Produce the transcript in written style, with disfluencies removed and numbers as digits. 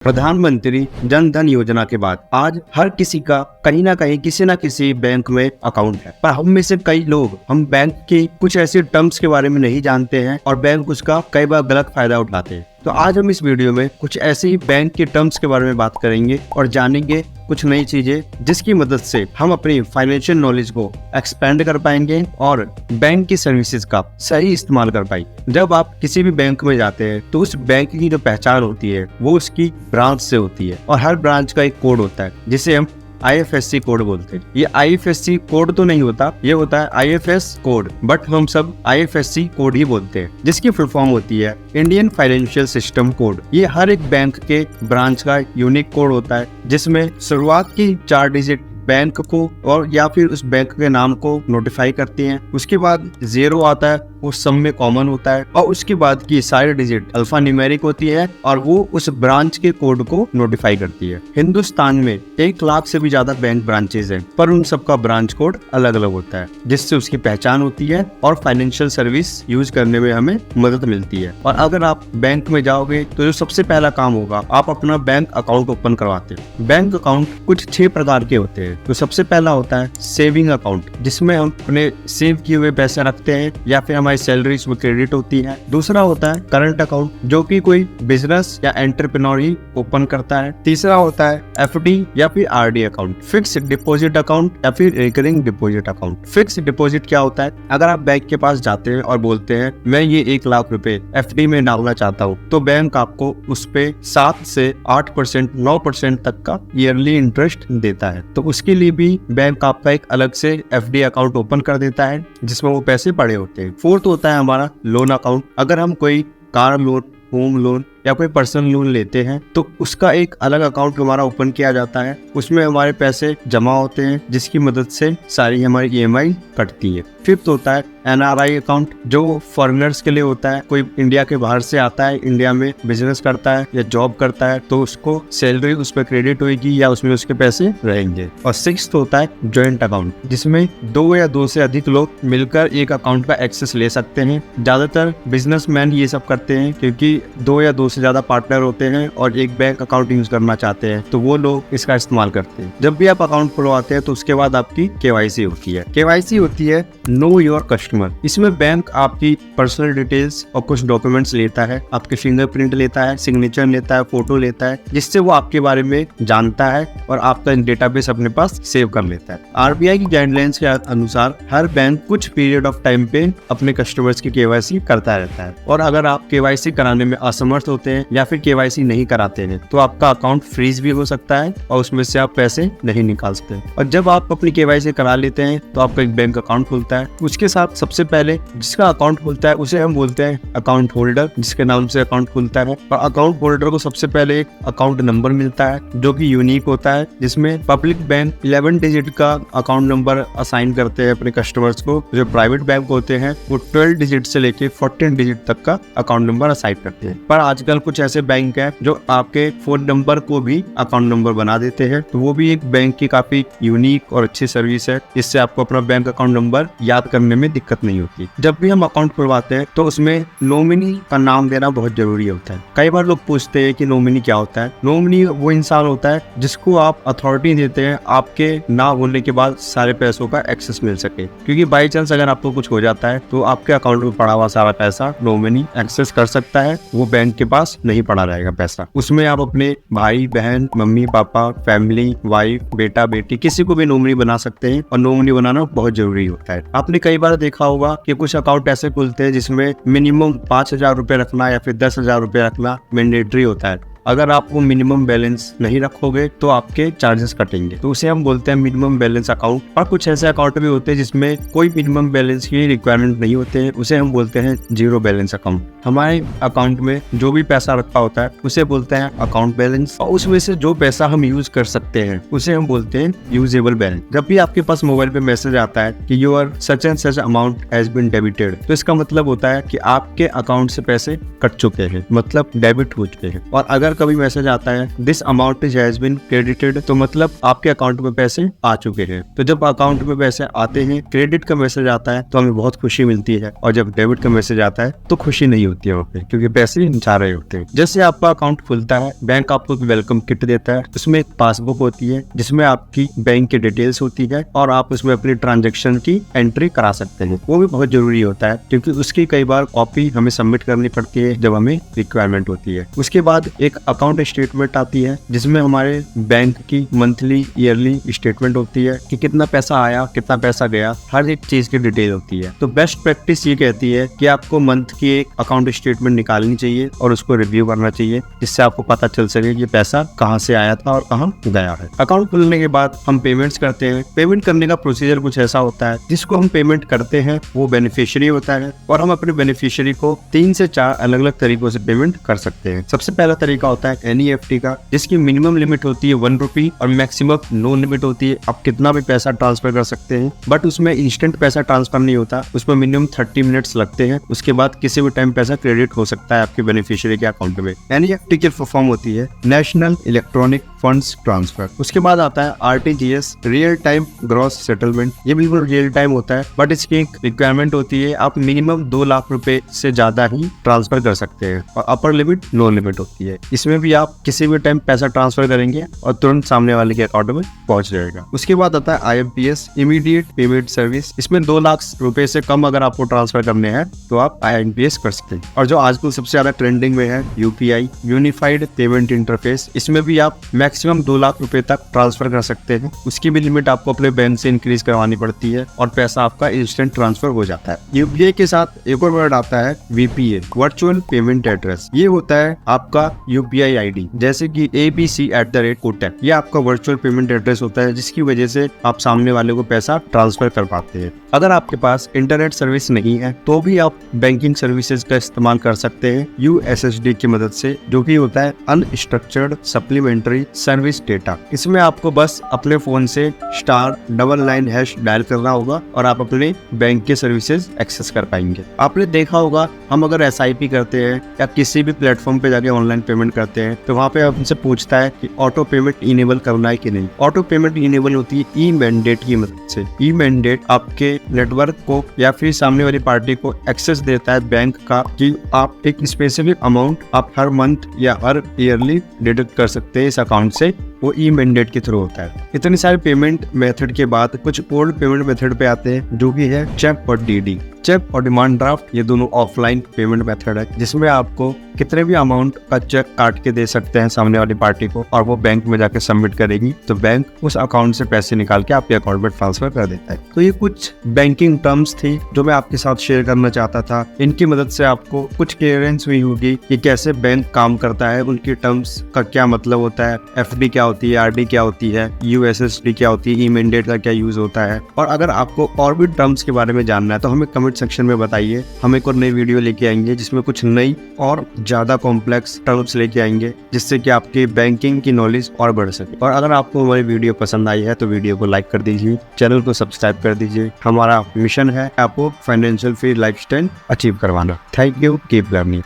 प्रधानमंत्री जन धन योजना के बाद आज हर किसी का कहीं ना कहीं किसी ना किसी बैंक में अकाउंट है। पर हम में से कई लोग हम बैंक के कुछ ऐसे टर्म्स के बारे में नहीं जानते हैं और बैंक उसका कई बार गलत फायदा उठाते हैं। तो आज हम इस वीडियो में कुछ ऐसे ही बैंक के टर्म्स के बारे में बात करेंगे और जानेंगे कुछ नई चीजें जिसकी मदद से हम अपनी फाइनेंशियल नॉलेज को एक्सपेंड कर पाएंगे और बैंक की सर्विसेज का सही इस्तेमाल कर पाएंगे। जब आप किसी भी बैंक में जाते हैं तो उस बैंक की जो पहचान होती है वो उसकी ब्रांच से होती है और हर ब्रांच का एक कोड होता है जिसे हम IFSC कोड बोलते हैं। ये IFSC कोड तो नहीं होता, ये होता है IFS कोड, बट हम सब IFSC कोड ही बोलते हैं, जिसकी फुल फॉर्म होती है इंडियन फाइनेंशियल सिस्टम कोड। ये हर एक बैंक के ब्रांच का यूनिक कोड होता है जिसमें शुरुआत की 4 डिजिट बैंक को और या फिर उस बैंक के नाम को नोटिफाई करती हैं। उसके बाद 0 आता है, वो सब में कॉमन होता है और उसके बाद की सारी डिजिट अल्फा न्यूमेरिक होती है और वो उस ब्रांच के कोड को नोटिफाई करती है। हिंदुस्तान में 1 लाख से भी ज्यादा बैंक ब्रांचेज हैं, पर उन सबका ब्रांच कोड अलग अलग होता है जिससे उसकी पहचान होती है और फाइनेंशियल सर्विस यूज करने में हमें मदद मिलती है। और अगर आप बैंक में जाओगे तो जो सबसे पहला काम होगा, आप अपना बैंक अकाउंट ओपन करवाते हैं। बैंक अकाउंट कुछ 6 प्रकार के होते हैं। तो सबसे पहला होता है सेविंग अकाउंट, जिसमें हम अपने सेव किए हुए पैसे रखते हैं या फिर हमारी सैलरी उसमें क्रेडिट होती है। दूसरा होता है करंट अकाउंट, जो कि कोई बिजनेस या एंटरप्रेन्योर ही ओपन करता है। तीसरा होता है FD या फिर RD account, fix deposit account या फिर recurring deposit account. Fix deposit क्या होता है? अगर आप बैंक के पास जाते हैं और बोलते हैं मैं ये 1 लाख रुपए FD में डालना चाहता हूँ, तो बैंक आपको उस पे 7 से 8%, 9% तक का ईयरली इंटरेस्ट देता है। तो उसके लिए भी बैंक आपका एक अलग से FD अकाउंट ओपन कर देता है जिसमें वो पैसे पड़े होते हैं। फोर्थ होता है हमारा लोन अकाउंट। अगर हम कोई कार लोन, होम लोन या कोई पर्सनल लोन लेते हैं तो उसका एक अलग अकाउंट हमारा ओपन किया जाता है। उसमें हमारे पैसे जमा होते हैं जिसकी मदद से सारी हमारी EMI कटती है। फिफ्थ होता है NRI अकाउंट, जो फॉरेनर्स के लिए होता है। कोई इंडिया के बाहर से आता है, इंडिया में बिजनेस करता है या जॉब करता है, तो उसको सैलरी उस पर क्रेडिट होगी या उसमें उसके पैसे रहेंगे। और सिक्स्थ होता है जॉइंट अकाउंट, जिसमें 2 या 2 से अधिक लोग मिलकर एक अकाउंट का एक्सेस ले सकते हैं। ज्यादातर बिजनेसमैन ये सब करते हैं क्योंकि 2 या 2 से ज्यादा पार्टनर होते हैं और एक बैंक अकाउंट यूज करना चाहते हैं, तो वो लोग इसका इस्तेमाल करते हैं। जब भी आप अकाउंट खुलवाते हैं तो उसके बाद आपकी KYC होती है। KYC होती है नो योर कस्टमर। इसमें बैंक आपकी पर्सनल डिटेल्स और कुछ डॉक्यूमेंट्स लेता है, आपके फिंगरप्रिंट लेता है, सिग्नेचर लेता है, फोटो लेता है, जिससे वो आपके बारे में जानता है और आपका डेटाबेस अपने पास सेव कर लेता है। RBI की गाइडलाइंस के अनुसार हर बैंक कुछ पीरियड ऑफ टाइम पे अपने कस्टमर्स की KYC करता रहता है और अगर आप KYC कराने में असमर्थ होते हैं या फिर KYC नहीं कराते हैं तो आपका अकाउंट फ्रीज भी हो सकता है और उसमें से आप पैसे नहीं निकाल सकते। और जब आप अपनी KYC करा लेते हैं तो आपका एक बैंक अकाउंट खुलता है। उसके साथ सबसे पहले जिसका अकाउंट खुलता है उसे हम बोलते हैं अकाउंट होल्डर, जिसके नाम से अकाउंट खुलता है। और अकाउंट होल्डर को सबसे पहले एक अकाउंट नंबर मिलता है जो कि यूनिक होता है, जिसमें पब्लिक बैंक 11 डिजिट का अकाउंट नंबर असाइन करते हैं अपने कस्टमर्स को। जो प्राइवेट बैंक होते हैं वो 12 डिजिट से लेके 14 डिजिट तक का अकाउंट नंबर असाइन करते हैं। पर आजकल कुछ ऐसे बैंक हैं जो आपके फोन नंबर को भी अकाउंट नंबर बना देते हैं, तो वो भी एक बैंक की काफी यूनिक और अच्छी सर्विस है, जिससे आपको अपना बैंक अकाउंट नंबर याद करने में दिक्कत नहीं होती। जब भी हम अकाउंट खुलवाते हैं तो उसमें नॉमिनी का नाम देना बहुत जरूरी होता है। कई बार लोग पूछते हैं कि नॉमिनी क्या होता है। नॉमिनी वो इंसान होता है जिसको आप अथॉरिटी देते हैं आपके ना होने के बाद सारे पैसों का एक्सेस मिल सके, क्योंकि बाई चांस अगर आपको कुछ हो जाता है तो आपके अकाउंट में पड़ा हुआ सारा पैसा नॉमिनी एक्सेस कर सकता है, वो बैंक के पास नहीं पड़ा रहेगा पैसा। उसमें आप अपने भाई बहन, मम्मी पापा, फैमिली, वाइफ, बेटा बेटी, किसी को भी नॉमिनी बना सकते हैं और नॉमिनी बनाना बहुत जरूरी होता है। आपने कई बार देखा होगा कि कुछ अकाउंट ऐसे खुलते हैं जिसमें मिनिमम 5,000 रुपए रखना या फिर 10,000 रुपए रखना मैंडेटरी होता है। अगर आप वो मिनिमम बैलेंस नहीं रखोगे तो आपके चार्जेस कटेंगे, तो उसे हम बोलते हैं मिनिमम बैलेंस अकाउंट। और कुछ ऐसे अकाउंट भी होते हैं जिसमें कोई मिनिमम बैलेंस की रिक्वायरमेंट नहीं होते हैं, उसे हम बोलते हैं जीरो बैलेंस अकाउंट। हमारे अकाउंट में जो भी पैसा रखा होता है उसे बोलते हैं अकाउंट बैलेंस, और उसमें से जो पैसा हम यूज कर सकते हैं उसे हम बोलते हैं यूजेबल बैलेंस। जब भी आपके पास मोबाइल पे मैसेज आता है कि your such and such amount has been debited, तो इसका मतलब होता है कि आपके अकाउंट से पैसे कट चुके हैं, मतलब डेबिट हो चुके हैं। और अगर का भी मैसेज आता है this amount is has been credited, तो मतलब आपके अकाउंट में पैसे आ चुके हैं। तो जब अकाउंट में पैसे आते हैं, क्रेडिट का मैसेज आता है, तो हमें बहुत खुशी मिलती है, और जब डेबिट का मैसेज आता है तो खुशी नहीं होती है वहाँ पे, क्योंकि पैसे जा रहे होते हैं। जैसे आपका अकाउंट खुलता है, बैंक आपको वेलकम किट देता है, उसमें एक पासबुक होती है जिसमें आपकी बैंक की डिटेल्स होती है और आप उसमें अपनी ट्रांजैक्शन की एंट्री करा सकते हैं। वो भी बहुत जरूरी होता है, क्योंकि उसकी कई बार कॉपी हमें सबमिट करनी पड़ती है जब हमें रिक्वायरमेंट होती है। उसके बाद एक अकाउंट स्टेटमेंट आती है जिसमें हमारे बैंक की मंथली ईयरली स्टेटमेंट होती है कि कितना पैसा आया, कितना पैसा गया, हर एक चीज की डिटेल होती है। तो बेस्ट प्रैक्टिस ये कहती है कि आपको मंथ की एक अकाउंट स्टेटमेंट निकालनी चाहिए और उसको रिव्यू करना चाहिए, जिससे आपको पता चल सके कि पैसा कहाँ से आया था और कहाँ गया है। अकाउंट खुलने के बाद हम पेमेंट्स करते हैं। पेमेंट करने का प्रोसीजर कुछ ऐसा होता है, जिसको हम पेमेंट करते हैं वो बेनिफिशियरी होता है, और हम अपने बेनिफिशियरी को 3 से 4 अलग अलग तरीकों से पेमेंट कर सकते हैं। सबसे पहला तरीका होता है NEFT का, जिसकी मिनिमम लिमिट होती है 1 रुपी और मैक्सिमम नो लिमिट होती है। आप कितना भी पैसा ट्रांसफर कर सकते हैं, बट उसमें इंस्टेंट पैसा ट्रांसफर नहीं होता, उसमें मिनिमम 30 मिनट्स लगते हैं। उसके बाद किसी भी टाइम पैसा क्रेडिट हो सकता है आपके बेनिफिशियरी के अकाउंट में। NEFT की फुल फॉर्म होती है नेशनल इलेक्ट्रॉनिक फंड्स ट्रांसफर। उसके बाद आता है RTGS, real time gross settlement. ये बिल्कुल रियल टाइम होता है, बट इसकी एक रिक्वायरमेंट होती है, आप मिनिमम 2 लाख रुपए से ज्यादा ही ट्रांसफर कर सकते हैं, और अपर लिमिट नो लिमिट होती है। इसमें भी आप किसी भी टाइम पैसा ट्रांसफर करेंगे और तुरंत सामने वाले के अकाउंट में पहुंच जाएगा। उसके बाद आता है IMPS, इमीडिएट पेमेंट सर्विस। इसमें 2 लाख रुपए से कम अगर आपको ट्रांसफर करने हैं तो आप IMPS कर सकते हैं। और जो आजकल सबसे ज्यादा ट्रेंडिंग में है UPI, यूनिफाइड पेमेंट इंटरफेस। इसमें भी आप मैक्सिमम 2 लाख रुपए तक ट्रांसफर कर सकते हैं। उसकी भी लिमिट आपको अपने बैंक से इंक्रीज करवानी पड़ती है और पैसा आपका इंस्टेंट ट्रांसफर हो जाता है। UPI के साथ एक और वर्ड आता है VPA, वर्चुअल पेमेंट एड्रेस। ये होता है आपका UPI ID, जैसे कि abc@kotak। ये आपका वर्चुअल पेमेंट एड्रेस होता है, जिसकी वजह से आप सामने वाले को पैसा ट्रांसफर कर पाते हैं। अगर आपके पास इंटरनेट सर्विस नहीं है तो भी आप बैंकिंग सर्विसेज का इस्तेमाल कर सकते हैं USSD की मदद से, जो कि होता है अनस्ट्रक्चर्ड सप्लीमेंट्री सर्विस डेटा। इसमें आपको बस अपने फोन से *99# डायल करना होगा और आप अपने बैंक के सर्विसेज एक्सेस कर पाएंगे। आपने देखा होगा, हम अगर SIP करते हैं या किसी भी प्लेटफॉर्म पे जाके ऑनलाइन पेमेंट करते हैं तो वहाँ पे हमसे पूछता है कि ऑटो पेमेंट इनेबल करना है कि नहीं। ऑटो पेमेंट इनेबल होती है ई-मैंडेट की मदद से। ई-मैंडेट आपके नेटवर्क को या फिर सामने वाली पार्टी को एक्सेस देता है बैंक का, कि आप एक स्पेसिफिक अमाउंट आप हर मंथ या हर ईयरली डिडक्ट कर सकते हैं इस अकाउंट से। वो ई-मैंडेट के थ्रू होता है। इतने सारे पेमेंट मेथड के बाद कुछ ओल्ड पेमेंट मेथड पे आते हैं, जो कि है चेक और DD। चेक और डिमांड ड्राफ्ट ये दोनों ऑफलाइन पेमेंट मेथड है, जिसमें आपको कितने भी अमाउंट का चेक काट के दे सकते हैं सामने वाली पार्टी को, और वो बैंक में जाके सबमिट करेगी, तो बैंक उस अकाउंट से पैसे निकाल के आपके अकाउंट में ट्रांसफर कर देता है। तो ये कुछ बैंकिंग टर्म्स थी जो मैं आपके साथ शेयर करना चाहता था। इनकी मदद से आपको कुछ क्लियरेंस हुई होगी कि कैसे बैंक काम करता है, उनकी टर्म्स का क्या मतलब होता है, FD क्या होती है, RD क्या होती है, USSD क्या होती है, ई-मैंडेट का क्या यूज होता है। और अगर आपको और भी टर्म्स के बारे में जानना है तो हमें कमेंट सेक्शन में बताइए। हम एक और नई वीडियो लेके आएंगे जिसमें कुछ नई और ज्यादा कॉम्प्लेक्स टर्म्स लेके आएंगे, जिससे कि आपकी बैंकिंग की नॉलेज और बढ़ सके। और अगर आपको हमारी वीडियो पसंद आई है तो वीडियो को लाइक कर दीजिए, चैनल को सब्सक्राइब कर दीजिए। हमारा मिशन है आपको फाइनेंशियल फ्री लाइफस्टाइल अचीव करवाना। Thank you, keep learning.